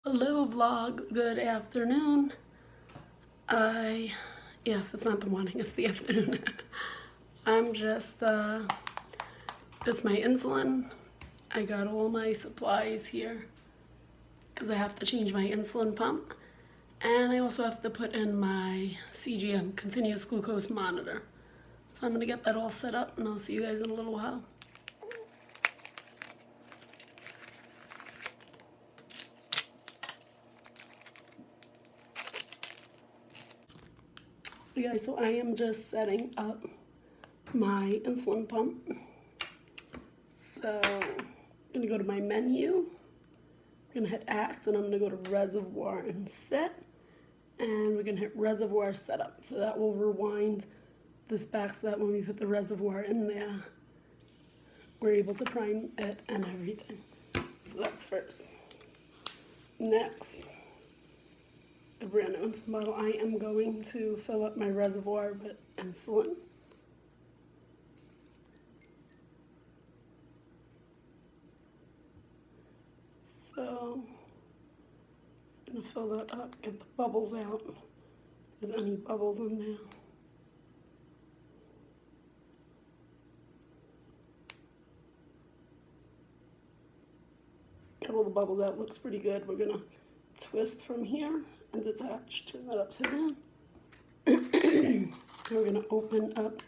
Hello vlog, good afternoon. Yes, it's not the morning, it's the afternoon. I'm just, it's my insulin. I got all my supplies here because I have to change my insulin pump. And I also have to put in my CGM, continuous glucose monitor. So I'm gonna get that all set up and I'll see you guys in a little while. Yeah, so I am just setting up my insulin pump. So I'm gonna go to my menu, I'm gonna hit Act, and I'm gonna go to Reservoir and Set, and we're gonna hit Reservoir Setup. So that will rewind this back so that when we put the reservoir in there, we're able to prime it and everything. So that's first. Next, the brand new insulin bottle. I am going to fill up my reservoir with insulin. So I'm gonna fill that up, get the bubbles out. If there's any bubbles in there. Get all the bubbles out, looks pretty good. We're gonna twist from here and detach, turn that upside down. And we're gonna open up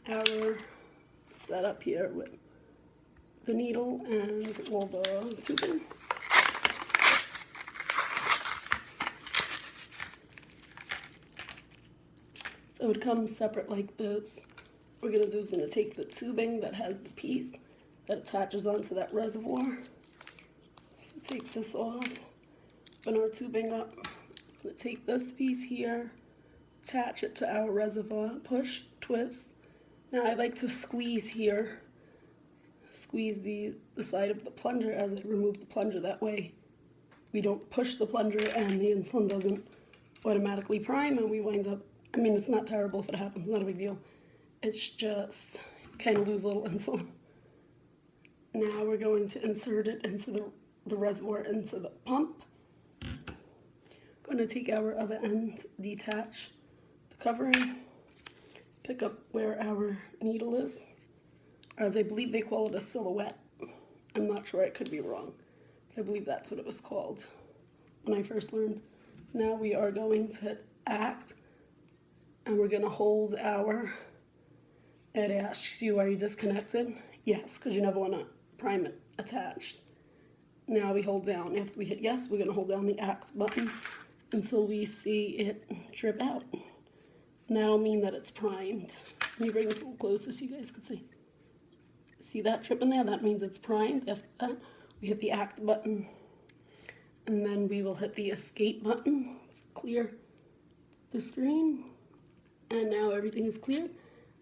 our setup here with the needle and all the tubing. So it comes separate like this. What we're gonna do is gonna take the tubing that has the piece that attaches onto that reservoir. So take this off, open our tubing up. I'm gonna take this piece here, attach it to our reservoir, push, twist. Now I like to squeeze here, squeeze the side of the plunger as I remove the plunger. That way we don't push the plunger and the insulin doesn't automatically prime and we wind up, I mean, it's not terrible if it happens, not a big deal. It's just kind of lose a little insulin. Now we're going to insert it into the reservoir, into the pump. Going to take our other end, detach the covering, pick up where our needle is, as I believe they call it a silhouette. I'm not sure, I could be wrong, but I believe that's what it was called when I first learned. Now we are going to hit Act, and we're going to hold our, it asks you, are you disconnected? Yes, because you never want to prime it attached. Now we hold down, after we hit yes, we're going to hold down the Act button until we see it drip out. And that'll mean that it's primed. Let me bring this a little closer so you guys can see. See that drip in there? That means it's primed. After that, we hit the Act button. And then we will hit the Escape button. Let's clear the screen. And now everything is clear.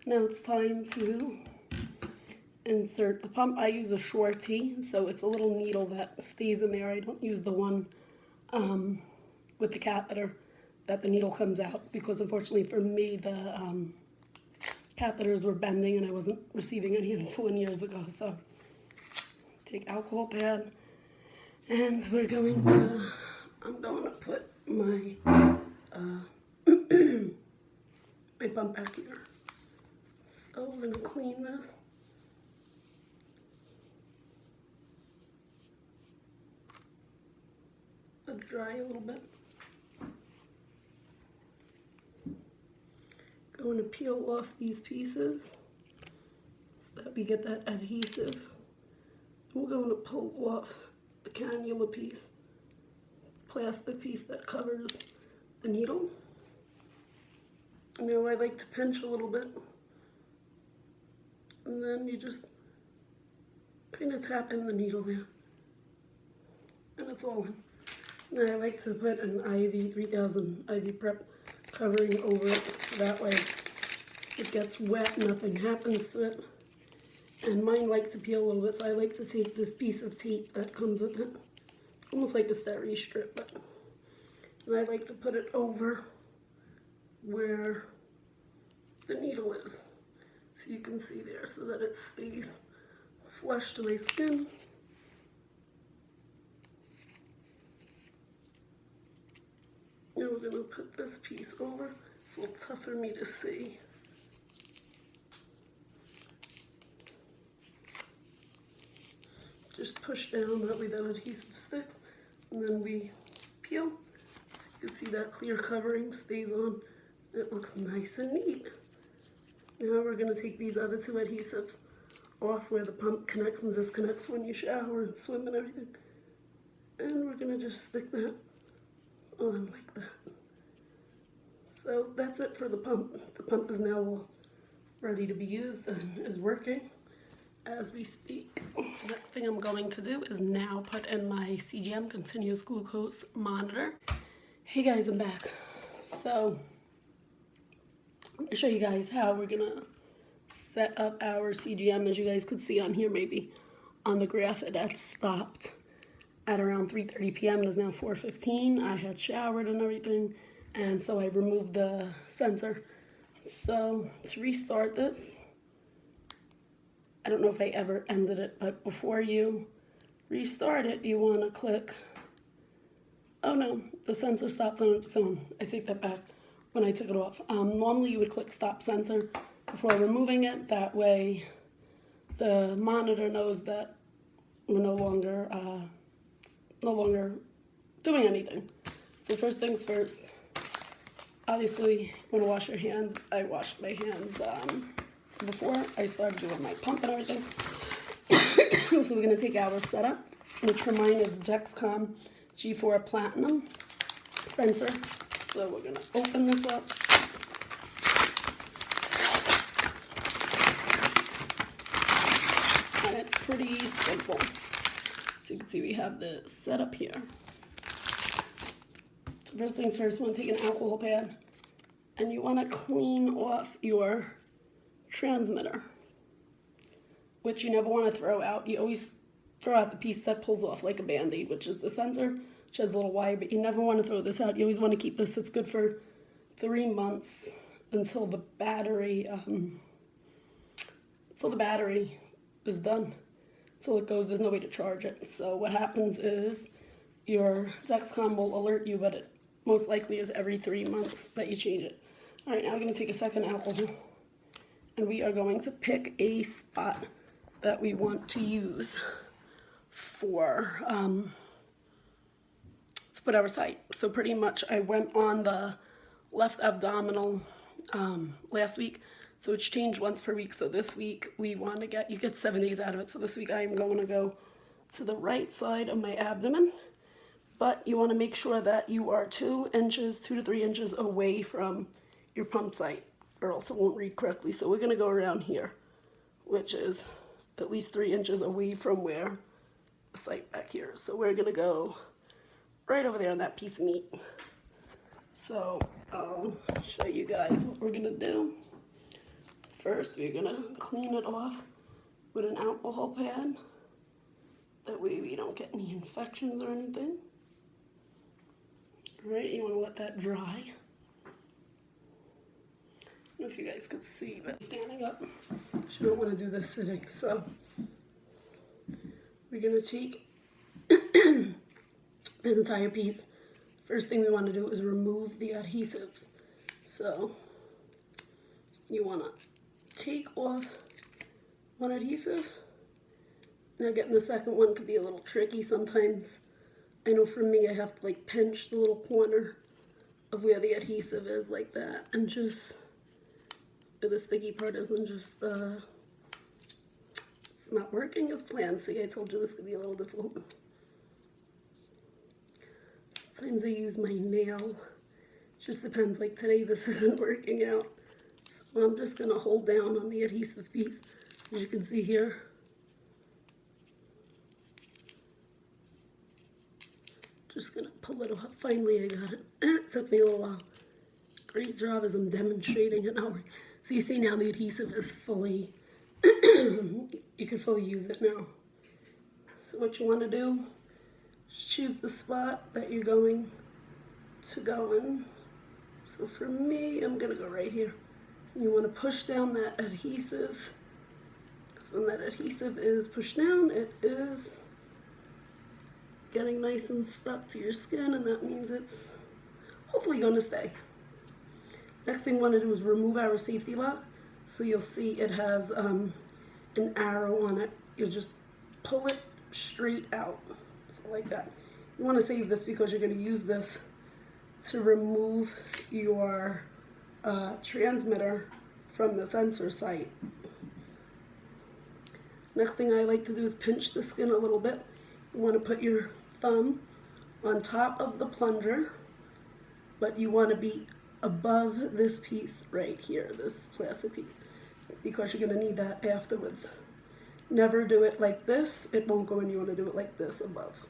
Now it's time to insert the pump. I use a Shorty, so it's a little needle that stays in there. I don't use the one with the catheter that the needle comes out, because unfortunately for me the catheters were bending and I wasn't receiving any insulin years ago. So take alcohol pad, and we're going to, I'm going to put my my pump back here. So we're going to clean this. Let it dry a little bit. Going to peel off these pieces so that we get that adhesive. We're going to pull off the cannula piece, plastic piece that covers the needle. Now I like to pinch a little bit, and then you just kind of tap in the needle there, and it's all in. Now I like to put an IV 3000 IV prep covering over it, so that way it gets wet, nothing happens to it. And mine like to peel a little bit, so I like to take this piece of tape that comes with it, almost like a styrene strip, and I like to put it over where the needle is, so you can see there, so that it stays flush to my skin. Now we're going to put this piece over. It's a little tough for me to see. Just push down, that way that adhesive sticks, and then we peel. So you can see that clear covering stays on. It looks nice and neat. Now we're going to take these other two adhesives off where the pump connects and disconnects when you shower and swim and everything. And we're going to just stick that on like that. So that's it for the pump. The pump is now all ready to be used and is working as we speak. The next thing I'm going to do is now put in my CGM, continuous glucose monitor. Hey guys, I'm back. So I'm going to show you guys how we're going to set up our CGM. As you guys could see on here, maybe on the graph, it had stopped at around 3:30 p.m. It is now 4:15. I had showered and everything, and so I removed the sensor. So to restart this, I don't know if I ever ended it, but before you restart it, you want to click, oh no, the sensor stopped on its own. I take that back when I took it off. Normally you would click stop sensor before removing it. That way the monitor knows that we're no longer doing anything. So first things first, obviously you want to wash your hands. I washed my hands before I started doing my pump and everything. So we're going to take our setup, which for mine is Dexcom G4 Platinum sensor. So we're going to open this up. And it's pretty simple. So you can see we have the setup here. So first things first, you want to take an alcohol pad and you want to clean off your transmitter, which you never want to throw out. You always throw out the piece that pulls off like a band-aid, which is the sensor, which has a little wire, but you never want to throw this out. You always want to keep this. It's good for 3 months until the battery is done. Until it goes, there's no way to charge it. So what happens is your Dexcom will alert you, but it most likely is every 3 months that you change it. All right, now we're going to take a second alcohol, and we are going to pick a spot that we want to use for to put our site. So pretty much I went on the left abdominal last week, so it's changed once per week. So this week we want to you get 7 days out of it. So this week I am going to go to the right side of my abdomen, but you want to make sure that you are 2 to 3 inches away from your pump site, or else it won't read correctly. So we're going to go around here, which is at least 3 inches away from where the site back here. So we're going to go right over there on that piece of meat. So I'll show you guys what we're going to do. First, we're going to clean it off with an alcohol pad. That way we don't get any infections or anything. All right, you want to let that dry. I don't know if you guys could see, but standing up, you don't want to do this sitting. So we're going to take this entire piece. First thing we want to do is remove the adhesives. So you want to take off one adhesive. Now getting the second one could be a little tricky sometimes. I know for me I have to like pinch the little corner of where the adhesive is like that, and just the sticky part isn't just it's not working as planned. See, I told you this could be a little difficult. Sometimes I use my nail. It just depends. Like today this isn't working out. So I'm just going to hold down on the adhesive piece, as you can see here. Just going to pull it off. Finally I got it. It took me a little while. Great job as I'm demonstrating it now. So you see now the adhesive is fully, you can fully use it now. So what you want to do, choose the spot that you're going to go in. So for me, I'm going to go right here. You want to push down that adhesive, because when that adhesive is pushed down, it is getting nice and stuck to your skin, and that means it's hopefully going to stay. Next thing we want to do is remove our safety lock. So you'll see it has an arrow on it. You'll just pull it straight out, so like that. You want to save this because you're going to use this to remove your transmitter from the sensor site. Next thing I like to do is pinch the skin a little bit. You want to put your thumb on top of the plunger, but you want to be above this piece right here, this plastic piece, because you're going to need that afterwards. Never do it like this, it won't go in. You want to do it like this above.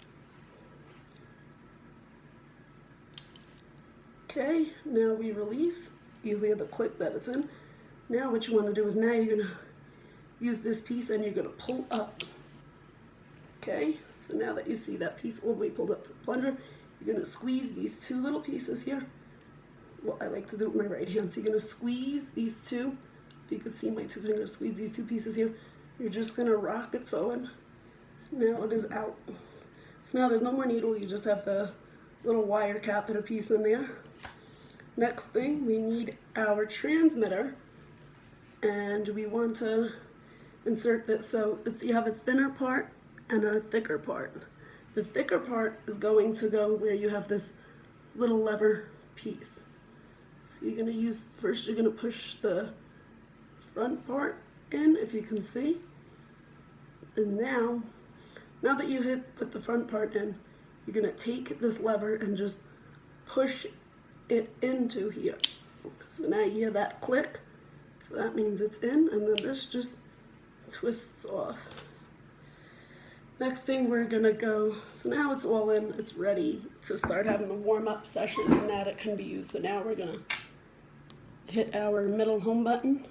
Okay, now we release. You hear the click that it's in. Now what you want to do is now you're going to use this piece and you're going to pull up. Okay, so now that you see that piece all the way pulled up to the plunger, you're going to squeeze these two little pieces here. Well, I like to do it with my right hand. So you're going to squeeze these two. If you can see my two fingers, squeeze these two pieces here. You're just going to rock it forward. Now it is out. So now there's no more needle. You just have the little wire catheter piece in there. Next thing, we need our transmitter. And we want to insert this. So you have a thinner part and a thicker part. The thicker part is going to go where you have this little lever piece. So you're going to use, first you're going to push the front part in, if you can see. And now that you put the front part in, you're going to take this lever and just push it into here. So now you hear that click. So that means it's in, and then this just twists off. Next thing we're gonna go, so now it's all in, it's ready to start having the warm-up session, and that it can be used. So now we're gonna hit our middle home button,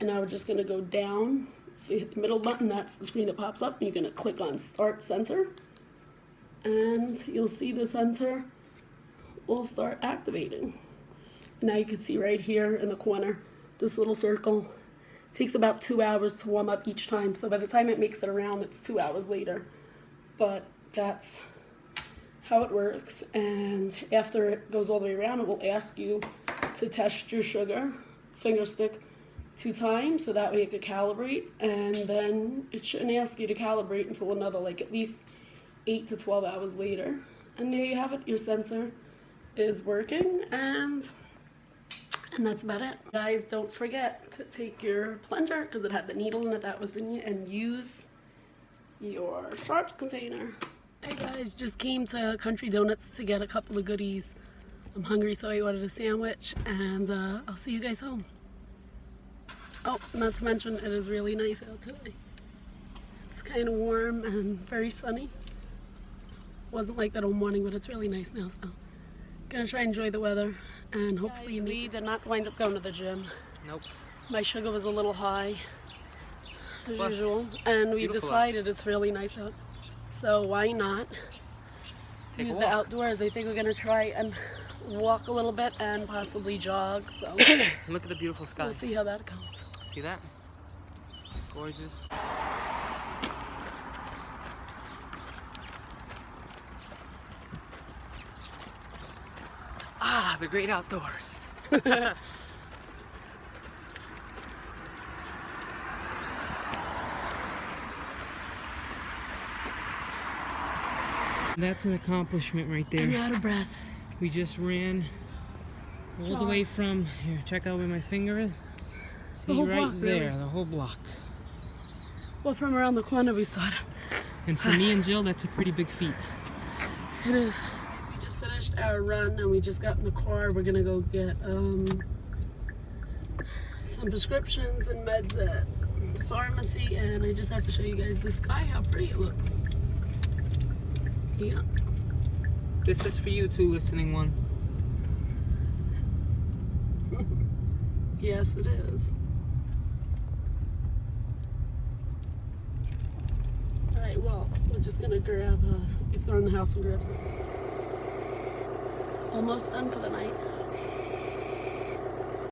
and now we're just gonna go down. So you hit the middle button, that's the screen that pops up, and you're gonna click on Start Sensor, and you'll see the sensor will start activating. Now you can see right here in the corner, this little circle. It takes about 2 hours to warm up each time, so by the time it makes it around, it's 2 hours later. But that's how it works, and after it goes all the way around, it will ask you to test your sugar, finger stick 2 times, so that way it could calibrate, and then it shouldn't ask you to calibrate until another, like at least 8 to 12 hours later. And there you have it, your sensor is working, and that's about it. Guys, don't forget to take your plunger, because it had the needle in it that was in you, and use your sharps container. Hey guys, just came to Country Donuts to get a couple of goodies. I'm hungry, so I ordered a sandwich, and I'll see you guys home. Oh, not to mention, it is really nice out today. It's kind of warm and very sunny. Wasn't like that all morning, but it's really nice now, so gonna try and enjoy the weather, and hopefully we did not wind up going to the gym. Nope. My sugar was a little high, as usual, and we decided it's really nice out, so why not use the outdoors? I think we're gonna try and walk a little bit and possibly jog, so look at the beautiful sky. We'll see how that goes. See that? Gorgeous. Ah, the great outdoors. That's an accomplishment right there. I'm out of breath. We just ran all the way from, here, check out where my finger is. See right block, there, really? the whole block. Well, from around the corner we saw it. And for me and Jill, that's a pretty big feat. It is. We just finished our run and we just got in the car. We're gonna go get some prescriptions and meds at the pharmacy, and I just have to show you guys the sky, how pretty it looks. Yeah. This is for you too, listening one. Yes, it is. Alright, well, we're just gonna grab, if they're in the house, and grab some. Almost done for the night.